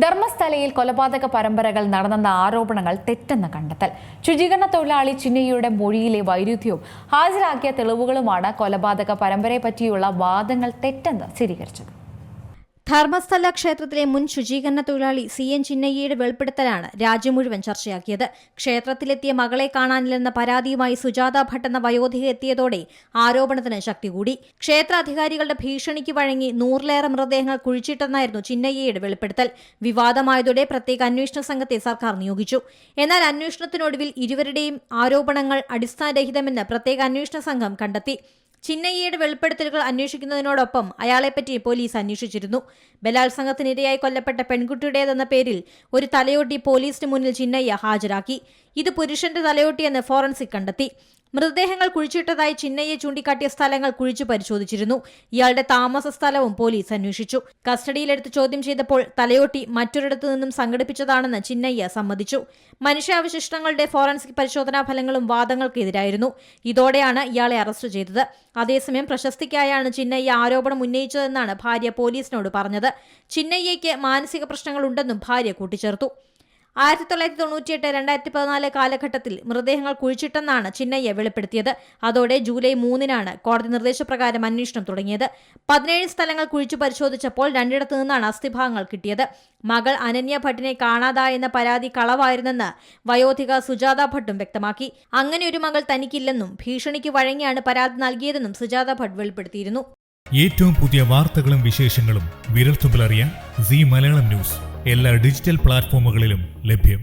ധർമ്മസ്ഥലയിൽ കൊലപാതക പരമ്പരകൾ നടന്നെന്ന ആരോപണങ്ങൾ തെറ്റെന്ന് കണ്ടെത്തൽ. ശുചീകരണ തൊഴിലാളി ചിന്നയ്യയുടെ മൊഴിയിലെ വൈരുദ്ധ്യവും ഹാജരാക്കിയ തെളിവുകളുമാണ് കൊലപാതക പരമ്പരയെപ്പറ്റിയുള്ള വാദങ്ങൾ തെറ്റെന്ന് സ്ഥിരീകരിച്ചത്. ധർമ്മസ്ഥല ക്ഷേത്രത്തിലെ മുൻ ശുചീകരണ തൊഴിലാളി CN ചിന്നയ്യയുടെ വെളിപ്പെടുത്തലാണ് രാജ്യം മുഴുവൻ ചർച്ചയാക്കിയത്. ക്ഷേത്രത്തിലെത്തിയ മകളെ കാണാനില്ലെന്ന പരാതിയുമായി സുജാത ഭട്ട് എന്ന വയോധിക എത്തിയതോടെ ആരോപണത്തിന് ശക്തി കൂടി. ക്ഷേത്ര അധികാരികളുടെ ഭീഷണിക്ക് വഴങ്ങി 100-ലേറെ മൃതദേഹങ്ങൾ കുഴിച്ചിട്ടെന്നായിരുന്നു ചിന്നയ്യയുടെ വെളിപ്പെടുത്തൽ. വിവാദമായതോടെ പ്രത്യേക അന്വേഷണ സംഘത്തെ സർക്കാർ നിയോഗിച്ചു. എന്നാൽ അന്വേഷണത്തിനൊടുവിൽ ഇരുവരുടെയും ആരോപണങ്ങൾ അടിസ്ഥാനരഹിതമെന്ന് പ്രത്യേക അന്വേഷണ സംഘം കണ്ടെത്തി. ചിന്നയ്യയുടെ വെളിപ്പെടുത്തലുകൾ അന്വേഷിക്കുന്നതിനോടൊപ്പം അയാളെപ്പറ്റി പോലീസ് അന്വേഷിച്ചിരുന്നു. ബലാത്സംഗത്തിനിരയായി കൊല്ലപ്പെട്ട പെൺകുട്ടിയുടേതെന്ന പേരിൽ ഒരു തലയോട്ടി പോലീസിന് മുന്നിൽ ചിന്നയ്യ ഹാജരാക്കി. ഇത് പുരുഷന്റെ തലയോട്ടിയെന്ന് ഫോറൻസിക് കണ്ടെത്തി. മൃതദേഹങ്ങൾ കുഴിച്ചിട്ടതായി ചിന്നയ്യ ചൂണ്ടിക്കാട്ടിയ സ്ഥലങ്ങൾ കുഴിച്ചു പരിശോധിച്ചിരുന്നു. ഇയാളുടെ താമസ സ്ഥലവും പോലീസ് അന്വേഷിച്ചു. കസ്റ്റഡിയിലെടുത്ത് ചോദ്യം ചെയ്തപ്പോൾ തലയോട്ടി മറ്റൊരിടത്തു നിന്നും സംഘടിപ്പിച്ചതാണെന്ന് ചിന്നയ്യ സമ്മതിച്ചു. മനുഷ്യാവശിഷ്ടങ്ങളുടെ ഫോറൻസിക് പരിശോധനാ ഫലങ്ങളും വാദങ്ങൾക്കെതിരായിരുന്നു. ഇതോടെയാണ് ഇയാളെ അറസ്റ്റ് ചെയ്തത്. അതേസമയം പ്രശസ്തിക്കായാണ് ചിന്നയ്യ ആരോപണം ഉന്നയിച്ചതെന്നാണ് ഭാര്യ പോലീസിനോട് പറഞ്ഞത്. ചിന്നയ്യയ്ക്ക് മാനസിക പ്രശ്നങ്ങളുണ്ടെന്നും ഭാര്യ കൂട്ടിച്ചേർത്തു. 1998-2014 കാലഘട്ടത്തിൽ മൃതദേഹങ്ങൾ കുഴിച്ചിട്ടെന്നാണ് ചിന്നയ്യ വെളിപ്പെടുത്തിയത്. അതോടെ ജൂലൈ 3-നാണ് കോടതി നിർദ്ദേശപ്രകാരം അന്വേഷണം തുടങ്ങിയത്. 17 സ്ഥലങ്ങൾ കുഴിച്ചു പരിശോധിച്ചപ്പോൾ 2 നിന്നാണ് അസ്ഥിഭാഗങ്ങൾ കിട്ടിയത്. മകൾ അനന്യ ഭട്ടിനെ കാണാതായെന്ന പരാതി കളവായിരുന്നെന്ന് വയോധിക സുജാത ഭട്ടും വ്യക്തമാക്കി. അങ്ങനെ ഒരു മകൾ തനിക്കില്ലെന്നും ഭീഷണിക്ക് വഴങ്ങിയാണ് പരാതി നൽകിയതെന്നും സുജാത ഭട്ട് വെളിപ്പെടുത്തിയിരുന്നു. ഏറ്റവും പുതിയ വാർത്തകളും വിശേഷങ്ങളും വിരൽത്തുമ്പിലറിയാൻ സീ മലയാളം ന്യൂസ് എല്ലാ ഡിജിറ്റൽ പ്ലാറ്റ്ഫോമുകളിലും ലഭ്യം.